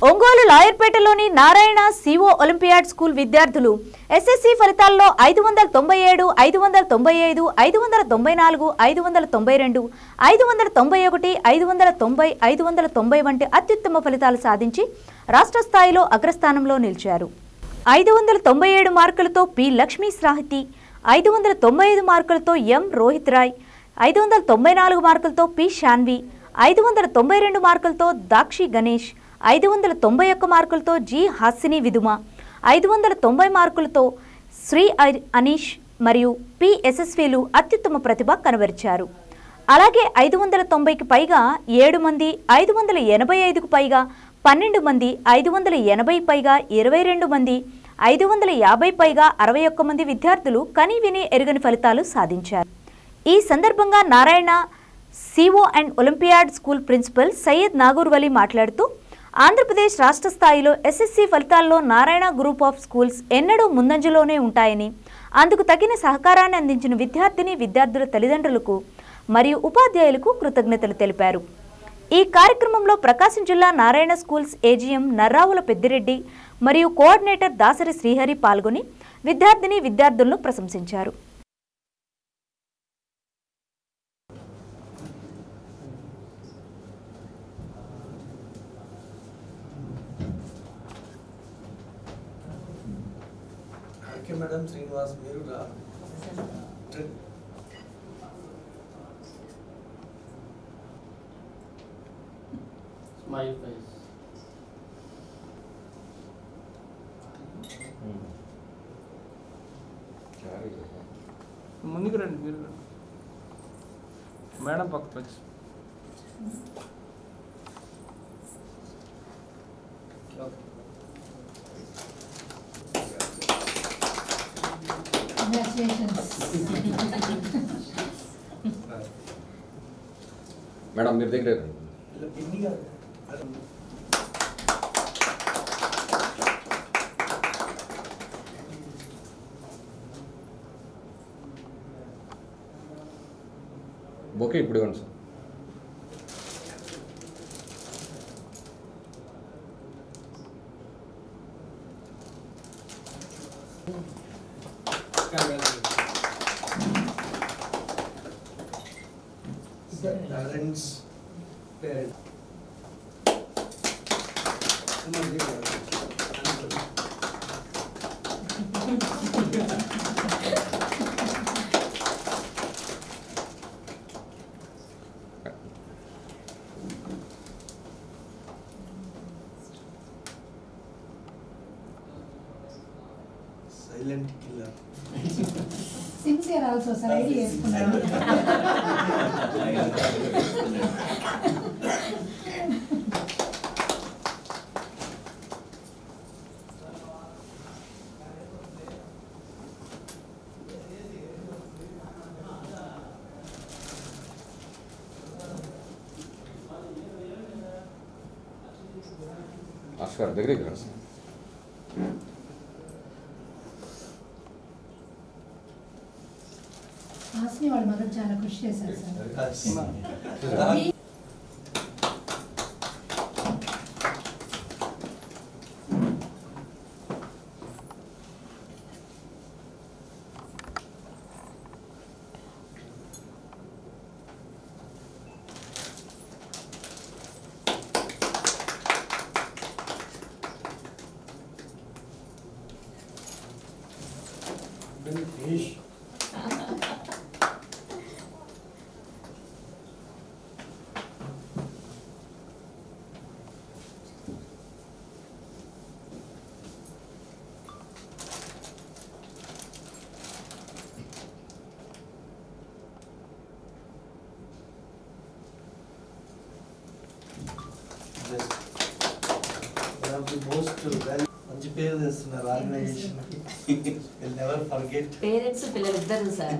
ఒంగోలు లాయర్పేటలోని Narayana CO Olympiad School విద్యార్థులు SSC ఫలితాల్లో 597, 595, 594, 592, 591, 590, 590 వంటి అత్యుత్తమ ఫలితాలు సాధించి రాష్ట్ర స్థాయిలో అగ్రస్థానంలో నిలిచారు. 597 మార్కులతో పి లక్ష్మీ సాహితి, 595 మార్కులతో ఎం రోహిత్ రాయ్, 594 మార్కులతో పి శాన్వి, 592 మార్కులతో దాక్షి గణేష్, 591 మార్కులతో జి హాసిని విదుమ, 590 మార్కులతో శ్రీ అనీష్ మరియు పి యశస్విలు అత్యుత్తమ ప్రతిభ కనబరిచారు. అలాగే 590కి పైగా 7 మంది, 585కు పైగా 12 మంది, 580 పైగా 22 మంది, 550 పైగా 61 మంది విద్యార్థులు కని విని ఎరుగని ఫలితాలు సాధించారు. ఈ సందర్భంగా Narayana CO and Olympiad school principal Syed Nagur Wali మాట్లాడుతూ ఆంధ్రప్రదేశ్ రాష్ట్ర స్థాయిలో ఎస్ఎస్సి ఫలితాల్లో నారాయణ గ్రూప్ ఆఫ్ స్కూల్స్ ఎన్నడూ ముందంజలోనే ఉంటాయని, అందుకు తగిన సహకారాన్ని అందించిన విద్యార్థుల తల్లిదండ్రులకు మరియు ఉపాధ్యాయులకు కృతజ్ఞతలు తెలిపారు. ఈ కార్యక్రమంలో ప్రకాశం జిల్లా నారాయణ స్కూల్స్ ఏజీఎం నర్రావుల పెద్దిరెడ్డి మరియు కోఆర్డినేటర్ దాసరి శ్రీహరి పాల్గొని విద్యార్థులను ప్రశంసించారు. Madam Srinivas Meru smile face ముందుకు రండి మీరు మేడం పక్కకు వచ్చి మేడం మీరు దగ్గర ఓకే ఇప్పుడు ఇవ్వండి sir. parents silent killer. Sincere also, sir. Ideas. Ashwar, దగ్గరికి రా. హాస్ని వాళ్ళ మదర్ చాలా కృషి చేశారు sir. One of the most మంచి పేరు తెస్తున్నారు ఆర్గనైజేషన్ కి. We'll never forget. పేరెంట్స్ పిల్లలు ఇద్దరు సార్.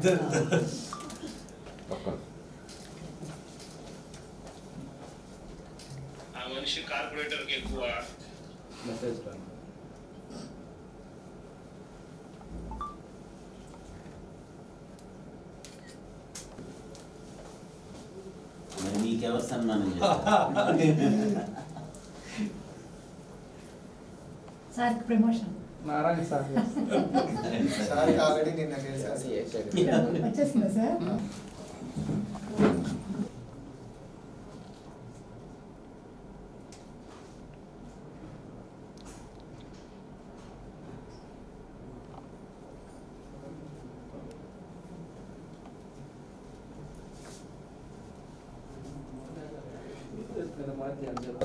ఆ మనిషి కార్పొరేటర్ కి ఎక్కువ మెసేజ్ రా. నీకెవరు సన్మానం చేస్తారు? సార్ ప్రమోషన్ నారాయణ సార్ సార్కి ఆల్రెడీ నిన్న చేశాను. వచ్చేసిందా సార్?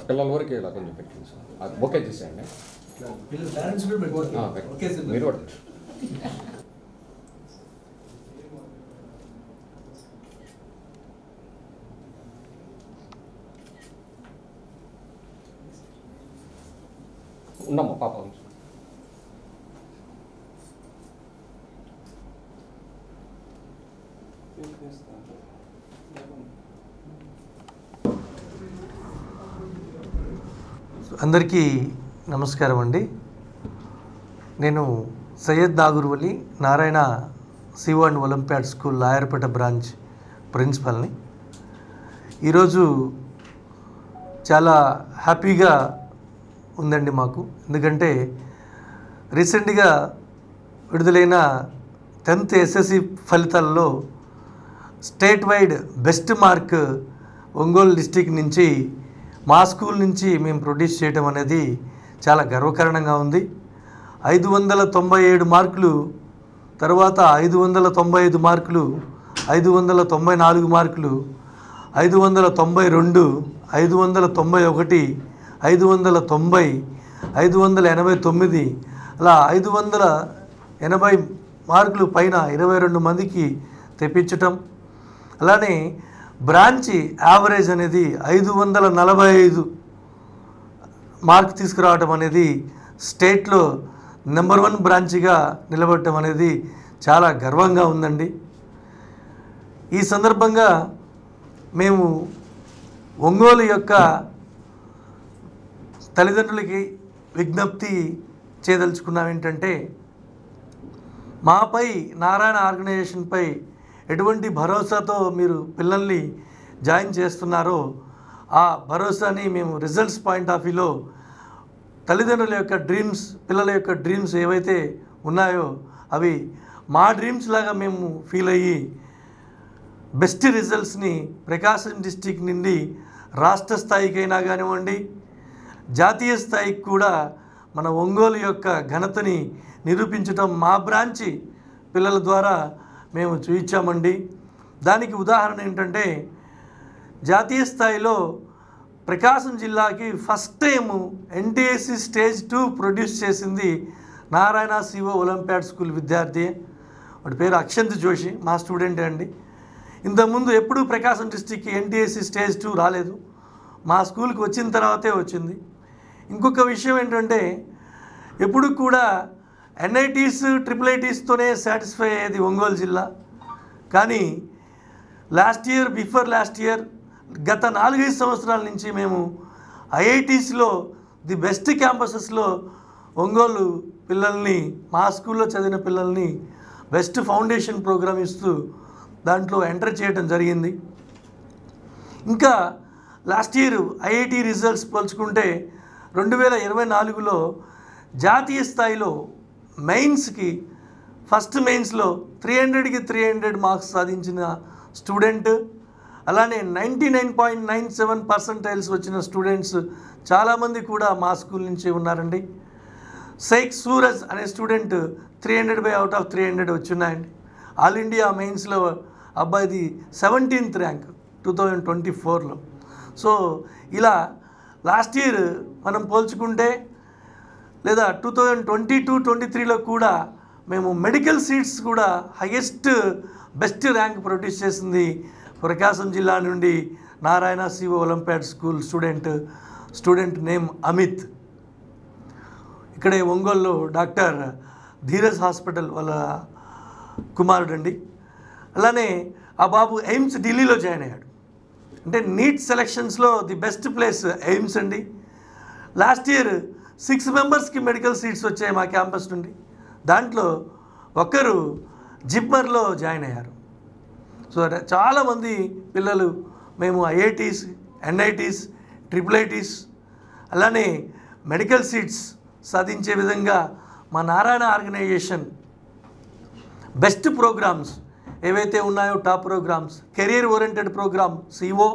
పిల్లల వరకు ఇలా కొంచెం పెట్టండి సార్. అది ఓకే చేసేయండి. వీళ్ళు పేరెంట్స్ కూడా పెట్టుకోవాలి. Okay sir. మీరు కూడా ఉండమ్మా పాప ఉంది. అందరికీ నమస్కారం అండి. నేను Syed Nagoor Vali Narayana CO and Olympiad School Lawyerpet branch ప్రిన్సిపల్ని. ఈరోజు చాలా హ్యాపీగా ఉందండి మాకు. ఎందుకంటే రీసెంట్గా విడుదలైన 10th SSC ఫలితాల్లో state wide best mark Ongole district నుంచి మా స్కూల్ నుంచి మేము ప్రొడ్యూస్ చేయడం అనేది చాలా గర్వకారణంగా ఉంది. 597 మార్కులు, తర్వాత 595 మార్కులు, 594 మార్కులు, 592, 591, 590, 589, అలా 580 మార్కులు పైన 22 మందికి తెప్పించటం. అలానే బ్రాంచ్ యావరేజ్ అనేది 545 మార్క్ తీసుకురావటం అనేది స్టేట్లో నెంబర్ 1 బ్రాంచ్గా నిలబడటం అనేది చాలా గర్వంగా ఉందండి. ఈ సందర్భంగా మేము ఒంగోలు యొక్క తల్లిదండ్రులకి విజ్ఞప్తి చేయదలుచుకున్నాం ఏంటంటే, మాపై నారాయణ ఆర్గనైజేషన్పై ఎటువంటి భరోసాతో మీరు పిల్లల్ని జాయిన్ చేస్తున్నారో ఆ భరోసాని మేము రిజల్ట్స్ పాయింట్ ఆఫ్ వ్యూలో తల్లిదండ్రుల యొక్క డ్రీమ్స్, పిల్లల యొక్క డ్రీమ్స్ ఏవైతే ఉన్నాయో అవి మా డ్రీమ్స్ లాగా మేము ఫీల్ అయ్యి బెస్ట్ రిజల్ట్స్ని ప్రకాశం డిస్టిక్ నుండి రాష్ట్ర స్థాయికైనా కానివ్వండి, జాతీయ స్థాయికి కూడా మన ఒంగోలు యొక్క ఘనతని నిరూపించడం మా బ్రాంచి పిల్లల ద్వారా మేము చూపించామండి. దానికి ఉదాహరణ ఏంటంటే, జాతీయ స్థాయిలో ప్రకాశం జిల్లాకి first time NTSC stage 2 produce చేసింది నారాయణ సిఓ ఒలింపియాడ్ స్కూల్ విద్యార్థి. వాడి పేరు అక్షంత్ జోషి, మా స్టూడెంటే అండి. ఇంతకుముందు ఎప్పుడూ ప్రకాశం డిస్టిక్కి NTSC స్టేజ్ 2 రాలేదు, మా స్కూల్కి వచ్చిన తర్వాతే వచ్చింది. ఇంకొక విషయం ఏంటంటే, ఎప్పుడు కూడా NITs, IIITస్తోనే సాటిస్ఫై అయ్యేది ఒంగోలు జిల్లా. కానీ బిఫోర్ లాస్ట్ ఇయర్ గత 4-5 సంవత్సరాల నుంచి మేము IITsలో ది బెస్ట్ క్యాంపసెస్లో ఒంగోలు పిల్లల్ని, మా స్కూల్లో చదివిన పిల్లల్ని బెస్ట్ ఫౌండేషన్ ప్రోగ్రామ్ ఇస్తూ దాంట్లో ఎంటర్ చేయడం జరిగింది. ఇంకా లాస్ట్ ఇయర్ IIT రిజల్ట్స్ పోల్చుకుంటే 2024లో జాతీయ స్థాయిలో మెయిన్స్కి ఫస్ట్ మెయిన్స్లో 300కి 300 మార్క్స్ సాధించిన స్టూడెంట్, అలానే 99.97% వచ్చిన స్టూడెంట్స్ చాలామంది కూడా మా స్కూల్ నుంచి ఉన్నారండి. షేక్ సూరజ్ అనే స్టూడెంట్ 300/300 వచ్చున్నాయండి. ఆల్ ఇండియా మెయిన్స్లో అబ్బాయిది 17th ర్యాంక్ 2024లో. సో ఇలా లాస్ట్ ఇయర్ మనం పోల్చుకుంటే, లేదా 2022-23లో కూడా మేము మెడికల్ సీట్స్ కూడా హైయెస్ట్ బెస్ట్ ర్యాంక్ ప్రొడ్యూస్ చేసింది ప్రకాశం జిల్లా నుండి Narayana CO Olympiad school student name Amit. ఇక్కడే ఒంగోలులో డాక్టర్ ధీరజ్ హాస్పిటల్ వాళ్ళ కుమారుడు అండి. అలానే ఆ బాబు ఎయిమ్స్ ఢిల్లీలో జాయిన్ అయ్యాడు. అంటే నీట్ సెలక్షన్స్లో ది బెస్ట్ ప్లేస్ ఎయిమ్స్ అండి. లాస్ట్ ఇయర్ 6 మెంబర్స్కి మెడికల్ సీట్స్ వచ్చాయి మా క్యాంపస్ నుండి. దాంట్లో ఒకరు జిప్మర్లో జాయిన్ అయ్యారు. సో చాలామంది పిల్లలు మేము IITs, NITs, IIITs అలానే మెడికల్ సీట్స్ సాధించే విధంగా మా నారాయణ ఆర్గనైజేషన్ బెస్ట్ ప్రోగ్రామ్స్ ఏవైతే ఉన్నాయో top programmes, career oriented programme CO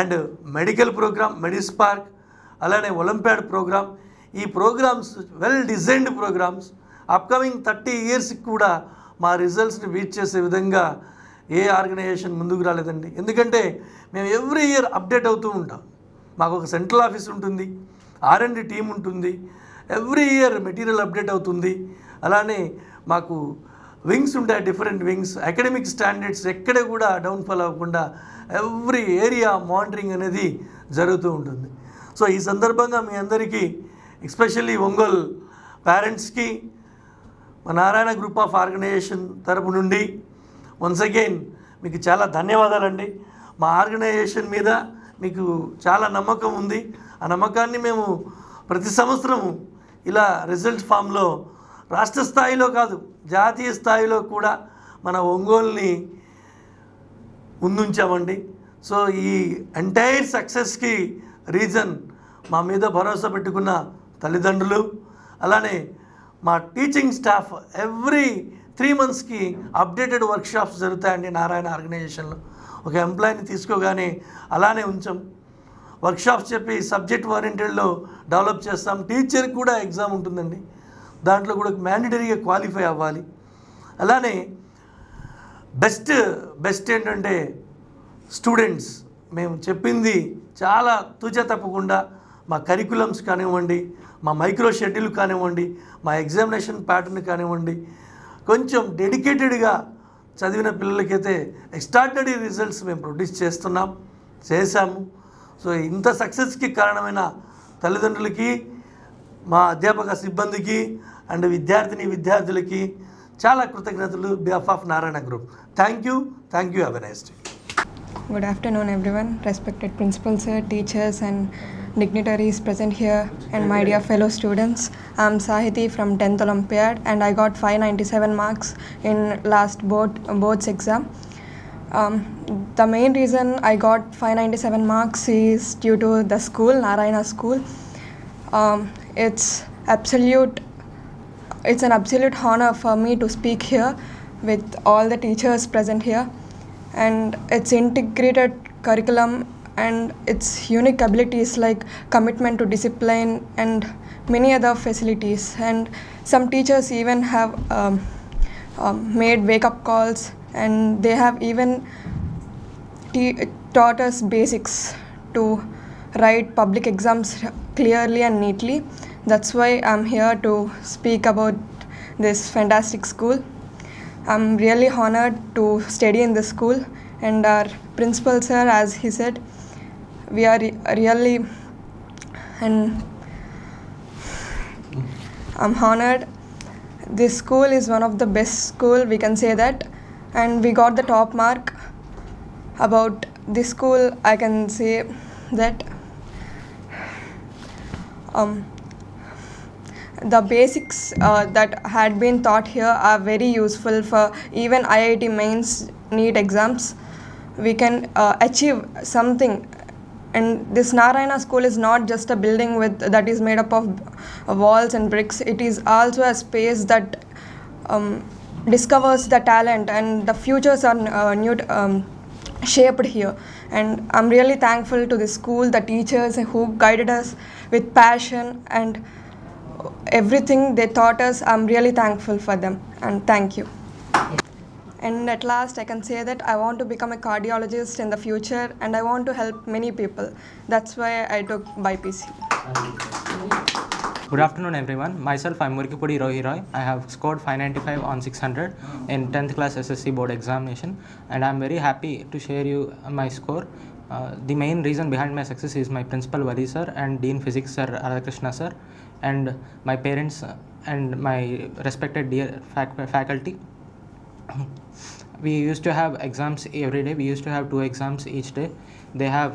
and medical programme Medispark, అలానే ఒలింపియాడ్ ప్రోగ్రామ్, ఈ programmes well designed programmes upcoming 30 ఇయర్స్కి కూడా మా రిజల్ట్స్ని బీట్ చేసే విధంగా ఏ ఆర్గనైజేషన్ ముందుకు రాలేదండి. ఎందుకంటే మేము ఎవ్రీ ఇయర్ అప్డేట్ అవుతూ ఉంటాం. మాకు ఒక సెంట్రల్ ఆఫీస్ ఉంటుంది, R&D టీం ఉంటుంది, ఎవ్రీ ఇయర్ మెటీరియల్ అప్డేట్ అవుతుంది. అలానే మాకు వింగ్స్ ఉంటాయి, డిఫరెంట్ వింగ్స్, అకాడమిక్ స్టాండర్డ్స్ ఎక్కడ కూడా డౌన్ఫాల్ అవ్వకుండా ఎవ్రీ ఏరియా మానిటరింగ్ అనేది జరుగుతూ ఉంటుంది. సో ఈ సందర్భంగా మీ అందరికీ ఎస్పెషల్లీ ఒంగోలు పేరెంట్స్కి మా నారాయణ గ్రూప్ ఆఫ్ ఆర్గనైజేషన్ తరపు నుండి వన్స్ అగైన్ మీకు చాలా ధన్యవాదాలండి. మా ఆర్గనైజేషన్ మీద మీకు చాలా నమ్మకం ఉంది. ఆ నమ్మకాన్ని మేము ప్రతి సంవత్సరం ఇలా రిజల్ట్ ఫామ్లో రాష్ట్ర స్థాయిలో కాదు జాతీయ స్థాయిలో కూడా మన ఒంగోలుని ముందుంచామండి. సో ఈ ఎంటైర్ సక్సెస్కి రీజన్ మా మీద భరోసా పెట్టుకున్న తల్లిదండ్రులు, అలానే మా టీచింగ్ స్టాఫ్. ఎవ్రీ 3 monthsకి అప్డేటెడ్ వర్క్షాప్స్ జరుగుతాయండి నారాయణ ఆర్గనైజేషన్లో. ఒక ఎంప్లాయీని తీసుకోగానే అలానే ఉంచాం, వర్క్షాప్స్ చెప్పి సబ్జెక్ట్ ఓరియంటెడ్లో డెవలప్ చేస్తాం. టీచర్కి కూడా ఎగ్జామ్ ఉంటుందండి, దాంట్లో కూడా మ్యాండేటరీగా క్వాలిఫై అవ్వాలి. అలానే బెస్ట్ ఏంటంటే స్టూడెంట్స్ మేము చెప్పింది చాలా తూచా తప్పకుండా మా కరికులమ్స్ కానివ్వండి, మా మైక్రో షెడ్యూల్ కానివ్వండి, మా ఎగ్జామినేషన్ ప్యాటర్న్ కానివ్వండి, కొంచెం డెడికేటెడ్గా చదివిన పిల్లలకైతే ఎక్స్ట్రాడినరీ రిజల్ట్స్ మేము ప్రొడ్యూస్ చేశాము. సో ఇంత సక్సెస్కి కారణమైన తల్లిదండ్రులకి, మా అధ్యాపక సిబ్బందికి అండ్ విద్యార్థులకి చాలా కృతజ్ఞతలు behalf of Narayana group. Thank you. Have a nice day. Good afternoon everyone, respected principal sir, teachers and dignitaries present here and my dear fellow students. I am Sahiti from 10th Olympiad and I got 597 marks in last boards exam. The main reason I got 597 marks is due to the school, Narayana School. It's an absolute honor for me to speak here with all the teachers present here, and its integrated curriculum and its unique abilities like commitment to discipline and many other facilities. And some teachers even have made wake-up calls, and they have even taught us basics to write public exams clearly and neatly. That's why I'm here to speak about this fantastic school. I'm really honored to study in this school, and our principal sir, as he said, we are really, and I'm honored. This school is one of the best school, we can say that, and we got the top mark. About this school, I can say that the basics that had been taught here are very useful for even IIT mains NEET exams. We can achieve something, and this Narayana school is not just a building that is made up of walls and bricks. It is also a space that discovers the talent, and the futures are shaped here. And I'm really thankful to the school, the teachers who guided us with passion and everything they taught us. I'm really thankful for them, and thank you. And at last I can say that I want to become a cardiologist in the future, and I want to help many people. That's why I took BPC. Good afternoon everyone. Myself, I'm Murikipudi Rohi Roy. I have scored 595 on 600 in 10th class SSC board examination, and I'm very happy to share you my score. The main reason behind my success is my principal Vali sir and Dean Physics sir Radhakrishna sir, and my parents and my respected dear faculty. We used to have exams every day. We used to have 2 exams each day. They have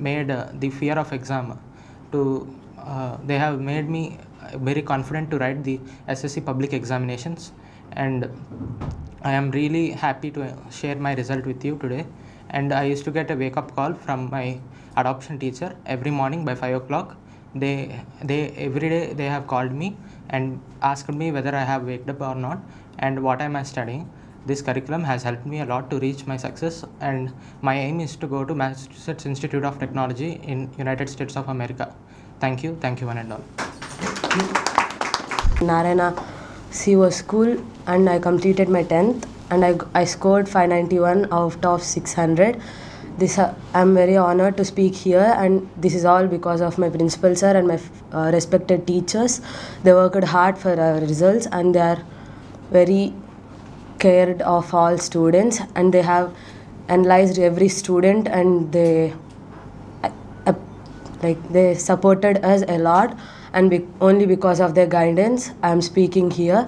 made the fear of exam they have made me very confident to write the SSC public examinations, and I am really happy to share my result with you today. And I used to get a wake-up call from my adoption teacher every morning by 5 o'clock, They every day they have called me and asked me whether I have waked up or not and what am I studying. This curriculum has helped me a lot to reach my success, and my aim is to go to Massachusetts Institute of Technology in United States of America. Thank you one and all. Narayana CO School, and I completed my 10th and I scored 591 out of 600. I'm very honored to speak here, and this is all because of my principal sir and my respected teachers. They worked hard for our results, and they are very cared of all students, and they have analyzed every student, and they supported us a lot, and only because of their guidance I am speaking here.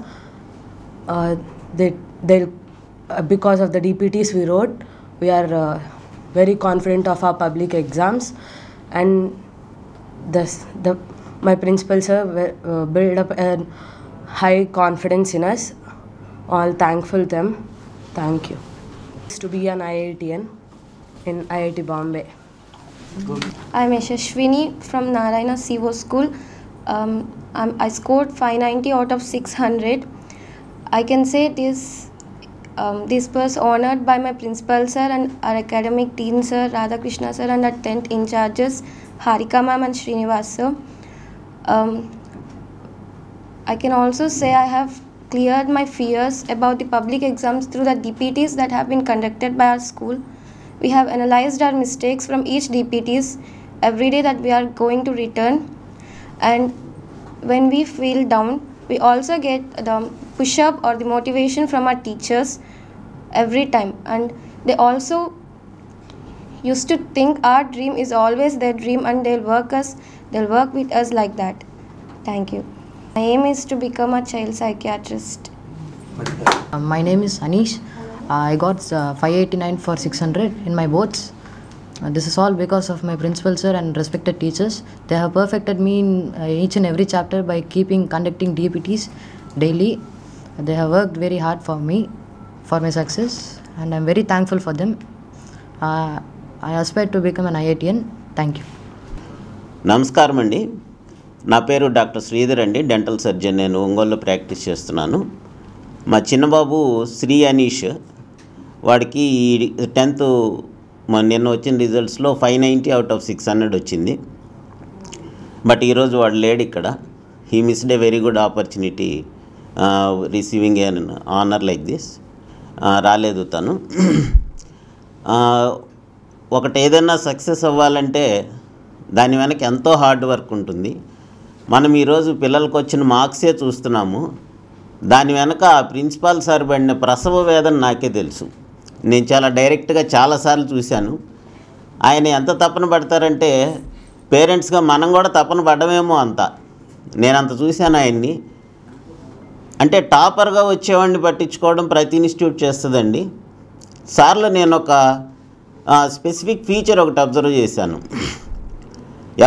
Because of the DPTs we wrote, we are very confident of our public exams, and my principal sir built up a high confidence in us. All thankful them. Thank you. To be an IITian in IIT Bombay. I'm Yashashwini from Narayana CO School. I scored 590 out of 600. I can say this was honored by my principal sir and our academic dean sir Radhakrishna sir and our 10th in charges Harika ma'am and Srinivas sir. I can also say I have cleared my fears about the public exams through the DPTs that have been conducted by our school. We have analyzed our mistakes from each DPTs every day that we are going to return, and when we feel down, we also get the push-up or the motivation from our teachers every time, and they also used to think our dream is always their dream, and they'll work with us like that. Thank you. My aim is to become a child psychiatrist. My name is Anish. I got 589 for 600 in my boards. This is all because of my principal sir and respected teachers. They have perfected me in each and every chapter by conducting DPTs daily. They have worked very hard for me, for my success, and I'm very thankful for them. I aspire to become an IITian. Thank you. నమస్కారం అండి. నా పేరు doctor Sridhar అండి, dental surgeon. నేను ఒంగోలులో practice చేస్తున్నాను. మా చిన్నబాబు శ్రీ అనీష్, వాడికి 10th నిన్న వచ్చిన రిజల్ట్స్లో 590 అవుట్ ఆఫ్ 600 వచ్చింది. బట్ ఈరోజు వాడు లేడు ఇక్కడ. He missed a very good opportunity receiving an honour like this. రాలేదు తను. ఒకటి ఏదైనా సక్సెస్ అవ్వాలంటే దాని వెనక ఎంతో హార్డ్ వర్క్ ఉంటుంది. మనం ఈరోజు పిల్లలకు వచ్చిన మార్క్సే చూస్తున్నాము. దాని వెనక ఆ ప్రిన్సిపాల్ సార్ పడిన ప్రసవ వేదన నాకే తెలుసు. నేను చాలా డైరెక్ట్గా చాలాసార్లు చూశాను. ఆయన ఎంత తపన పడతారంటే పేరెంట్స్గా మనం కూడా తపన పడ్డమేమో అంత. నేను అంత చూశాను ఆయన్ని. అంటే టాపర్గా వచ్చేవాడిని పట్టించుకోవడం ప్రతి ఇన్స్టిట్యూట్ చేస్తుందండి. సార్లు నేను ఒక స్పెసిఫిక్ ఫీచర్ ఒకటి అబ్జర్వ్ చేశాను.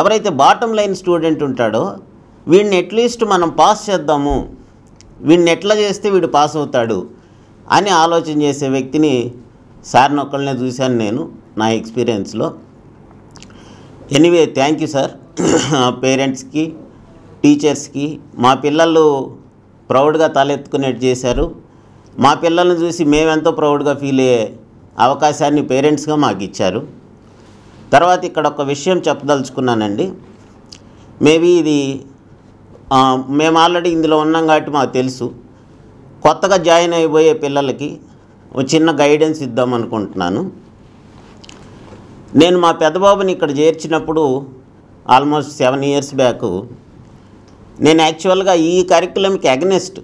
ఎవరైతే బాటమ్ లైన్ స్టూడెంట్ ఉంటాడో వీడిని అట్లీస్ట్ మనం పాస్ చేద్దాము, వీడిని ఎట్లా చేస్తే వీడు పాస్ అవుతాడు అని ఆలోచన చేసే వ్యక్తిని సార్ని ఒక్కళ్ళనే చూశాను నేను నా ఎక్స్పీరియన్స్లో. Anyway thank you sir. పేరెంట్స్కి, టీచర్స్కి మా పిల్లలు ప్రౌడ్గా తలెత్తుకునేట్టు చేశారు. మా పిల్లల్ని చూసి మేమెంతో ప్రౌడ్గా ఫీల్ అయ్యే అవకాశాన్ని పేరెంట్స్గా మాకు ఇచ్చారు. తర్వాత ఇక్కడ ఒక విషయం చెప్పదలుచుకున్నానండి. మేబీ ఇది మేము ఆల్రెడీ ఇందులో ఉన్నాం కాబట్టి మాకు తెలుసు. కొత్తగా జాయిన్ అయిపోయే పిల్లలకి ఒక చిన్న గైడెన్స్ ఇద్దాం అనుకుంటున్నాను. నేను మా పెద్దబాబుని ఇక్కడ చేర్చినప్పుడు ఆల్మోస్ట్ 7 years బ్యాక్ నేను యాక్చువల్గా ఈ కరిక్యులంకి అగెనెస్ట్.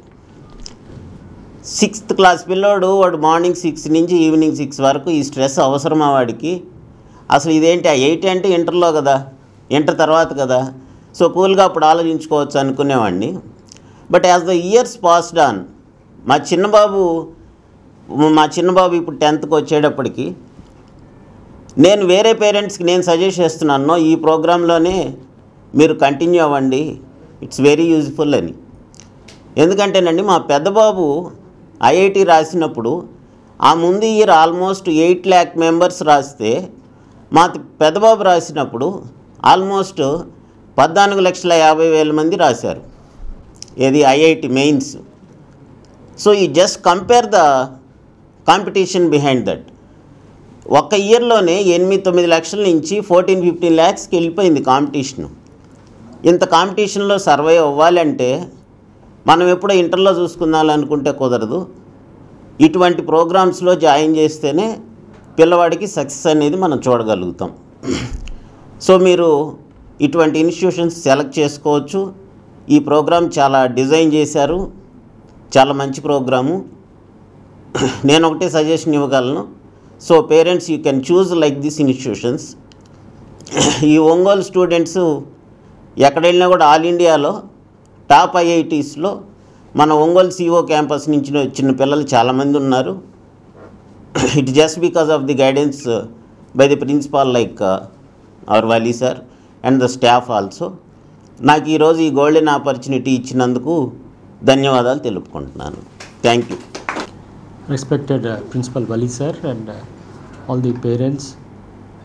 6th class పిల్లోడు వాడు మార్నింగ్ 6 నుంచి ఈవినింగ్ 6 వరకు ఈ స్ట్రెస్ అవసరమా వాడికి? అసలు ఇదేంటి 8 అంటే ఇంటర్లో కదా, ఇంటర్ తర్వాత కదా, సో కూల్గా అప్పుడు ఆలోచించుకోవచ్చు అనుకునేవాడిని. But as the years passed on మా చిన్నబాబు ఇప్పుడు 10th వచ్చేటప్పటికి నేను వేరే పేరెంట్స్కి నేను సజెస్ట్ చేస్తున్నాను, ఈ ప్రోగ్రాంలోనే మీరు కంటిన్యూ అవ్వండి, ఇట్స్ వెరీ యూజ్ఫుల్ అని. ఎందుకంటేనండి మా పెద్దబాబు ఐఐటి రాసినప్పుడు ఆ ముందు ఇయర్ ఆల్మోస్ట్ 8 lakh members రాస్తే మా పెద్దబాబు రాసినప్పుడు ఆల్మోస్ట్ 14,50,000 మంది రాశారు. ఏది IIT mains. So you just compare the competition behind that. ఒక్క ఇయర్లోనే 8-9 లక్షల నుంచి 14-15 ల్యాక్స్కి వెళ్ళిపోయింది కాంపిటీషను. ఇంత కాంపిటీషన్లో సర్వైవ్ అవ్వాలంటే మనం ఎప్పుడో ఇంటర్లో చూసుకుందామనుకుంటే కుదరదు. ఇటువంటి ప్రోగ్రామ్స్లో జాయిన్ చేస్తేనే పిల్లవాడికి సక్సెస్ అనేది మనం చూడగలుగుతాం. సో మీరు ఇటువంటి ఇన్స్టిట్యూషన్స్ సెలెక్ట్ చేసుకోవచ్చు. ఈ ప్రోగ్రామ్ చాలా డిజైన్ చేశారు, చాలా మంచి ప్రోగ్రాము. నేను ఒకటే సజెషన్ ఇవ్వగలను. So parents you can choose like this institutions. ఈ ఒంగోలు స్టూడెంట్స్ ఎక్కడ వెళ్ళినా కూడా ఆల్ ఇండియాలో టాప్ ఐఐటీస్లో మన ఒంగోలు సిఓ క్యాంపస్ నుంచి వచ్చిన పిల్లలు చాలామంది ఉన్నారు. It just because of the guidance by the principal like our Wali sir and the staff also. నాకు ఈరోజు ఈ గోల్డెన్ ఆపర్చునిటీ ఇచ్చినందుకు ధన్యవాదాలు తెలుపుకుంటున్నాను. Thank you. Respected Principal Wali sir and all the parents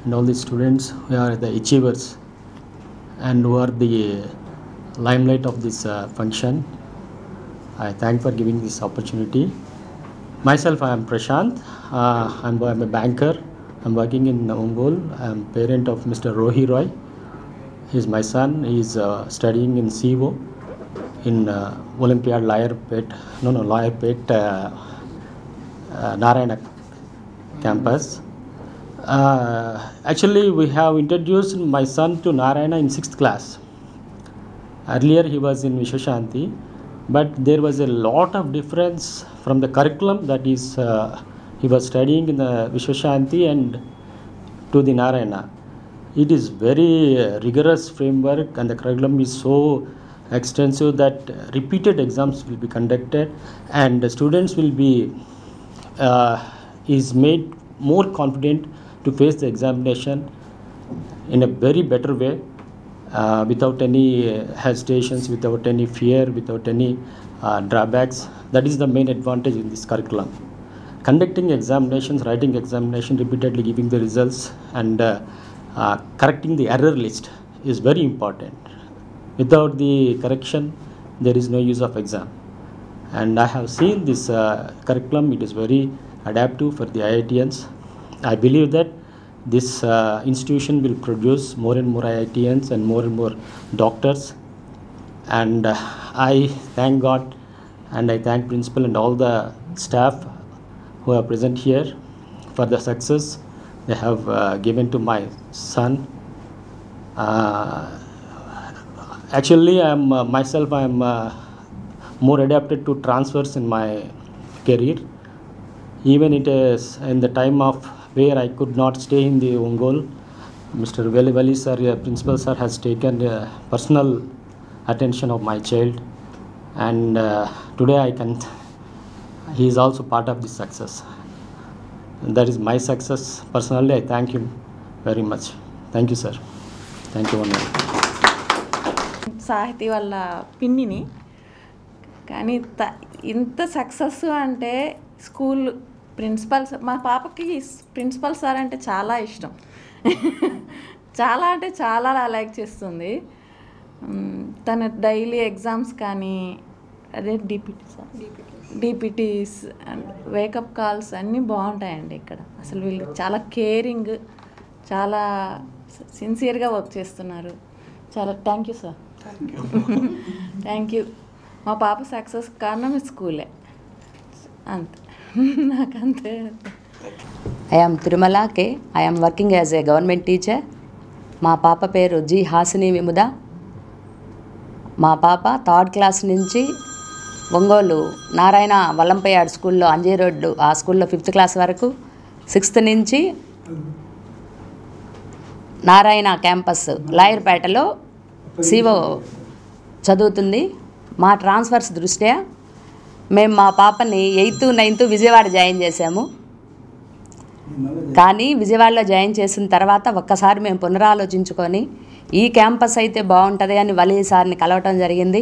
and all the students who are the achievers and who are the limelight of this function. I thank for giving this opportunity. Myself, I am Prashant. I'm a banker. I'm working in Ongole. I'm parent of Mr. Rohi Roy. He's my son. He's studying in CIVO in Olympiad Layarpet Narayana campus. Actually, we have introduced my son to Narayana in 6th class. Earlier, he was in Vishwashanti, but there was a lot of difference from the curriculum that is he was studying in the Vishwashanti and to the Narayana. It is very rigorous framework and the curriculum is so extensive that repeated exams will be conducted and the students will be is made more confident to face the examination in a very better way, without any hesitations, without any fear, without any drawbacks. That is the main advantage in this curriculum. Conducting examinations, writing examination, repeatedly giving the results and correcting the error list is very important. Without the correction, there is no use of exam. And I have seen this curriculum. It is very adaptive for the IITians. I believe that this institution will produce more and more IITians and more doctors. And I thank God and I thank principal and all the staff who are present here for the success they have given to my son. Actually, I am more adapted to transfers in my career. Even it is in the time of where I could not stay in the Ongole, Mr. Vali sir, principal sir, has taken personal attention of my child, and today he is also part of this success. And that is my success. Personally, I thank him very much. Thank you, sir. Thank you, one. సాహితీ వాళ్ళ పిన్నిని కానీ ఇంత success అంటే school principal మా పాపకి principal sir అంటే చాలా ఇష్టం. చాలా అంటే చాలా లైక్ చేస్తుంది. తన డైలీ ఎగ్జామ్స్ కానీ అదే డిపిటీస్ అండ్ వేకప్ కాల్స్ అన్నీ బాగుంటాయండి ఇక్కడ. అసలు వీళ్ళు చాలా కేరింగ్, చాలా సిన్సియర్గా వర్క్ చేస్తున్నారు. చాలా thank you sir. Thank you. మా పాప సక్సెస్ కారణం స్కూలే, అంతే. నాకంతే. I am Tirumala K. I am working as a government teacher. మా పాప పేరు జి హాసిని విముద. మా పాప 3rd క్లాస్ నుంచి ఒంగోలు నారాయణ వల్లంపయ్యాడ్ స్కూల్లో అంజే రోడ్డు ఆ స్కూల్లో 5th క్లాస్ వరకు, 6th నుంచి నారాయణ క్యాంపస్ లాయర్పేటలో సివో చదువుతుంది. మా ట్రాన్స్ఫర్స్ దృష్ట్యా మేము మా పాపని 8th, 9th విజయవాడ జాయిన్ చేసాము. కానీ విజయవాడలో జాయిన్ చేసిన తర్వాత ఒక్కసారి మేము పునరాలోచించుకొని ఈ క్యాంపస్ అయితే బాగుంటుంది అని వలీ సార్ని కలవటం జరిగింది.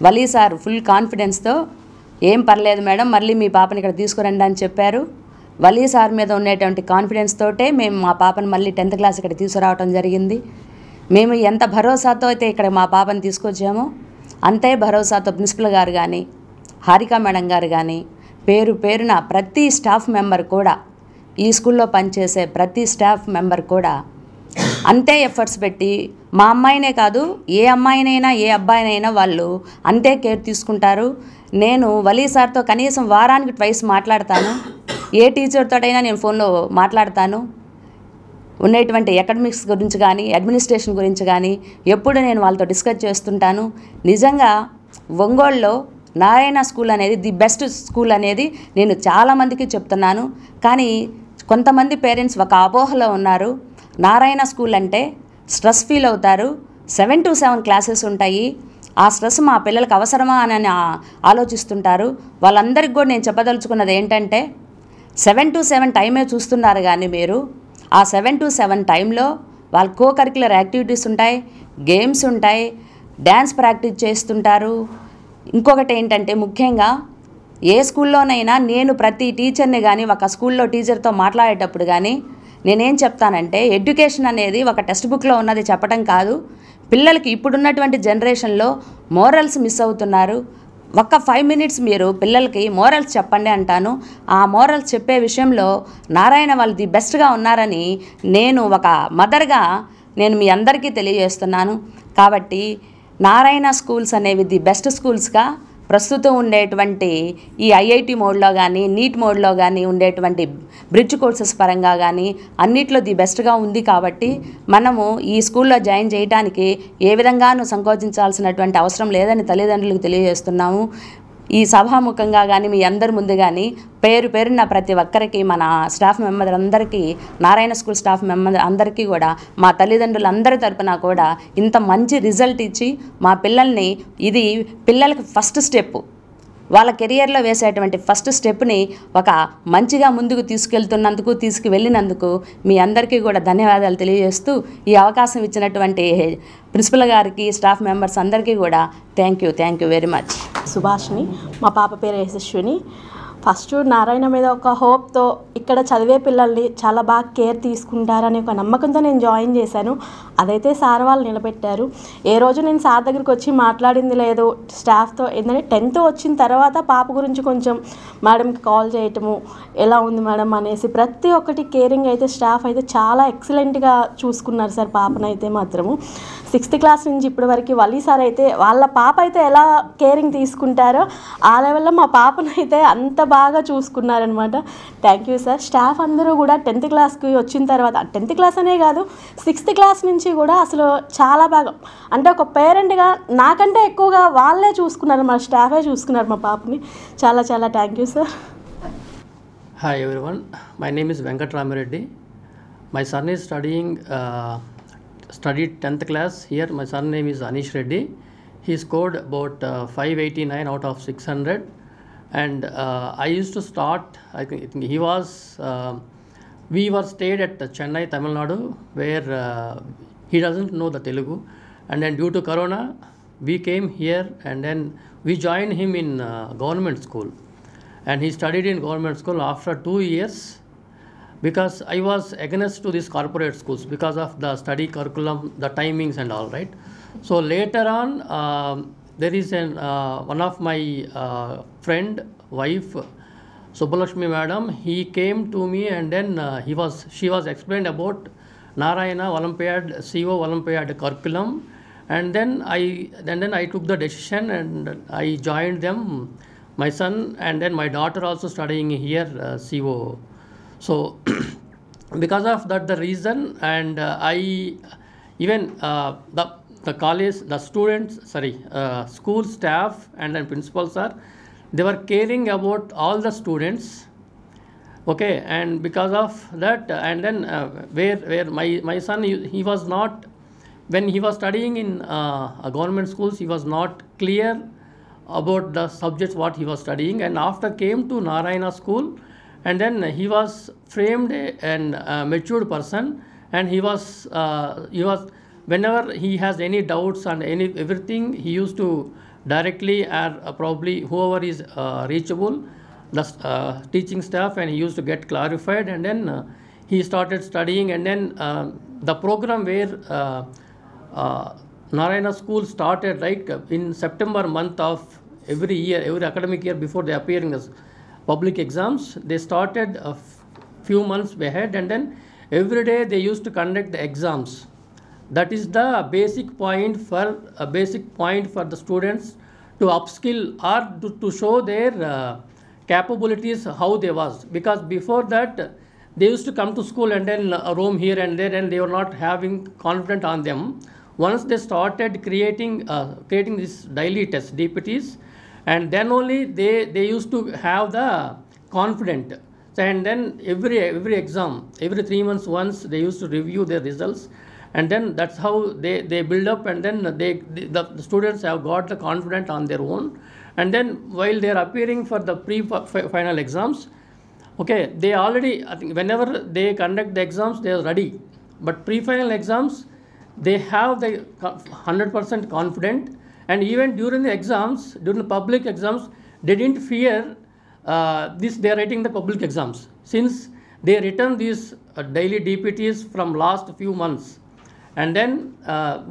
వలీ సార్ ఫుల్ కాన్ఫిడెన్స్తో ఏం పర్లేదు మేడం, మళ్ళీ మీ పాపని ఇక్కడ తీసుకురండి అని చెప్పారు. వలీ సార్ మీద ఉండేటువంటి కాన్ఫిడెన్స్ తోటే మేము మా పాపను మళ్ళీ 10th క్లాస్ ఇక్కడ తీసుకురావడం జరిగింది. మేము ఎంత భరోసాతో అయితే ఇక్కడ మా పాపని తీసుకొచ్చామో అంతే భరోసాతో ప్రిన్సిపల్ గారు కానీ హారిక మేడం గారు కానీ పేరు పేరున ప్రతి స్టాఫ్ మెంబర్ కూడా ఈ స్కూల్లో పనిచేసే ప్రతి స్టాఫ్ మెంబర్ కూడా అంతే ఎఫర్ట్స్ పెట్టి మా అమ్మాయినే కాదు ఏ అమ్మాయినైనా ఏ అబ్బాయినైనా వాళ్ళు అంతే కేర్ తీసుకుంటారు. నేను వలీ సార్తో కనీసం వారానికి ట్వైస్ మాట్లాడతాను. ఏ టీచర్తోటైనా నేను ఫోన్లో మాట్లాడతాను. ఉండేటువంటి అకాడమిక్స్ గురించి కానీ అడ్మినిస్ట్రేషన్ గురించి కానీ ఎప్పుడు నేను వాళ్ళతో డిస్కస్ చేస్తుంటాను. నిజంగా ఒంగోలులో నారాయణ స్కూల్ అనేది ది బెస్ట్ స్కూల్ అనేది నేను చాలామందికి చెప్తున్నాను. కానీ కొంతమంది పేరెంట్స్ ఒక అపోహలో ఉన్నారు. నారాయణ స్కూల్ అంటే స్ట్రెస్ ఫీల్ అవుతారు. 7 to 7 క్లాసెస్ ఉంటాయి. ఆ స్ట్రెస్ మా పిల్లలకు అవసరమా అని ఆలోచిస్తుంటారు. వాళ్ళందరికీ కూడా నేను చెప్పదలుచుకున్నది ఏంటంటే 7 to 7 టైమే చూస్తున్నారు కానీ మీరు ఆ 7 to 7 టైంలో వాళ్ళ కో కరిక్యులర్ యాక్టివిటీస్ ఉంటాయి, గేమ్స్ ఉంటాయి, డ్యాన్స్ ప్రాక్టీస్ చేస్తుంటారు. ఇంకొకటి ఏంటంటే ముఖ్యంగా ఏ స్కూల్లోనైనా నేను ప్రతి టీచర్ని కానీ ఒక స్కూల్లో టీచర్తో మాట్లాడేటప్పుడు కానీ నేనేం చెప్తానంటే ఎడ్యుకేషన్ అనేది ఒక టెక్స్ట్ బుక్లో ఉన్నది చెప్పడం కాదు. పిల్లలకి ఇప్పుడున్నటువంటి జనరేషన్లో మోరల్స్ మిస్ అవుతున్నారు. ఒక్క 5 minutes మీరు పిల్లలకి మోరల్స్ చెప్పండి అంటాను. ఆ మోరల్స్ చెప్పే విషయంలో నారాయణ వాళ్ళు ది బెస్ట్గా ఉన్నారని నేను ఒక మదర్గా నేను మీ అందరికీ తెలియజేస్తున్నాను. కాబట్టి నారాయణ స్కూల్స్ అనేవి ది బెస్ట్ స్కూల్స్గా ప్రస్తుతం ఉండేటువంటి ఈ ఐఐటి మోడ్లో కానీ నీట్ మోడ్లో కానీ ఉండేటువంటి బ్రిడ్జ్ కోర్సెస్ పరంగా కానీ అన్నిట్లో ది బెస్ట్గా ఉంది. కాబట్టి మనము ఈ స్కూల్లో జాయిన్ చేయడానికి ఏ విధంగానూ సంకోచించాల్సినటువంటి అవసరం లేదని తల్లిదండ్రులకు తెలియజేస్తున్నాము. ఈ సభాముఖంగా కానీ మీ అందరి ముందు కానీ పేరు పేరున ప్రతి ఒక్కరికి మన స్టాఫ్ మెంబర్ అందరికీ నారాయణ స్కూల్ స్టాఫ్ మెంబర్ అందరికీ కూడా మా తల్లిదండ్రులందరి తరపున కూడా ఇంత మంచి రిజల్ట్ ఇచ్చి మా పిల్లల్ని ఇది పిల్లలకి ఫస్ట్ స్టెప్ వాళ్ళ కెరియర్లో వేసేటువంటి ఫస్ట్ స్టెప్ని ఒక మంచిగా ముందుకు తీసుకువెళ్ళినందుకు మీ అందరికీ కూడా ధన్యవాదాలు తెలియజేస్తూ ఈ అవకాశం ఇచ్చినటువంటి ప్రిన్సిపల్ గారికి స్టాఫ్ మెంబర్స్ అందరికీ కూడా thank you very much. Subhashini, మా పాప పేరు యశస్విని. ఫస్ట్ నారాయణ మీద ఒక హోప్తో ఇక్కడ చదివే పిల్లల్ని చాలా బాగా కేర్ తీసుకుంటారని ఒక నమ్మకంతో నేను జాయిన్ చేశాను. అదైతే సార్ వాళ్ళు నిలబెట్టారు. ఏ రోజు నేను సార్ దగ్గరికి వచ్చి మాట్లాడింది లేదు స్టాఫ్తో. ఏంటంటే 10th వచ్చిన తర్వాత పాప గురించి కొంచెం మేడంకి కాల్ చేయటము, ఎలా ఉంది మేడం అనేసి ప్రతి ఒక్కటి కేరింగ్ అయితే స్టాఫ్ అయితే చాలా ఎక్సలెంట్గా చూసుకున్నారు సార్ పాపనైతే మాత్రము. 6th క్లాస్ నుంచి ఇప్పటి వరకు వలీ సార్ అయితే వాళ్ళ పాప అయితే ఎలా కేరింగ్ తీసుకుంటారో ఆ లెవెల్లో మా పాపనైతే అంత బాగా చూసుకున్నారనమాట. Thank you sir. స్టాఫ్ అందరూ కూడా 10th క్లాస్కి వచ్చిన తర్వాత 10th క్లాస్ అనే కాదు 6th క్లాస్ నుంచి కూడా అసలు చాలా బాగా అంటే ఒక పేరెంట్గా నాకంటే ఎక్కువగా వాళ్ళే చూసుకున్నారు, మా స్టాఫే చూసుకున్నారు మా పాపని. చాలా చాలా thank you sir. Hi everyone, my name is Venkat Ramireddy. My son is studied 10th class here. My son name is Anish Reddy. He scored about 589 out of 600. And I used to start, I think he was, we were stayed at Chennai, Tamil Nadu, where he doesn't know the Telugu. And then due to Corona, we came here and then we joined him in government school. And he studied in government school after 2 years because I was against to these corporate schools because of the study curriculum, the timings and all, right? So later on, there is one of my friend, wife, Subbalakshmi madam, he came to me and then she was explained about Narayana Olympiad, CO Olympiad curriculum, and then I took the decision and I joined them, my son and then my daughter also studying here CO. So because of that the reason, and I even the college, the students, school staff and then principals they were caring about all the students. Okay, and because of that, and then where my son, he was not, when he was studying in government schools, he was not clear about the subjects what he was studying, and after came to Narayana school, and then he was framed and matured person, and he was whenever he has any doubts and everything, he used to directly probably whoever is reachable, the teaching staff, and he used to get clarified, and then he started studying, and then the program where Narayana School started like in September month of every year, every academic year before they appear in the public exams. They started a few months ahead, and then every day they used to conduct the exams. That is the basic point for the students to upskill or to show their capabilities, how they was. Because before that, they used to come to school and then roam here and there, and they were not having confidence on them. Once they started creating these daily tests, DPTs, and then only they used to have the confidence. And then every exam, every 3 months once, they used to review their results, and then that's how they build up, and then the students have got the confidence on their own. And then while they are appearing for the pre-final exams, okay, they already, I think whenever they conduct the exams, they are ready. But pre-final exams, they have the 100% confident, and even during the exams, during the public exams, they didn't fear they are writing the public exams, since they written these daily DPTs from last few months. And then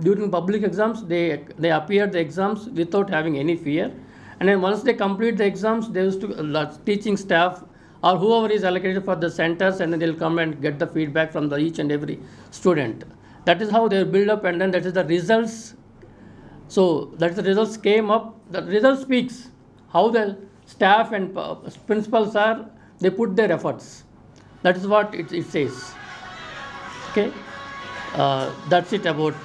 during public exams, they appear the exams without having any fear. And then once they complete the exams, they used to teaching staff or whoever is allocated for the centers, and then they'll come and get the feedback from each and every student. That is how they build up, and then that is the results. So that is the results came up. The result speaks how the staff and principals are. They put their efforts. That is what it says. Okay, that's it about.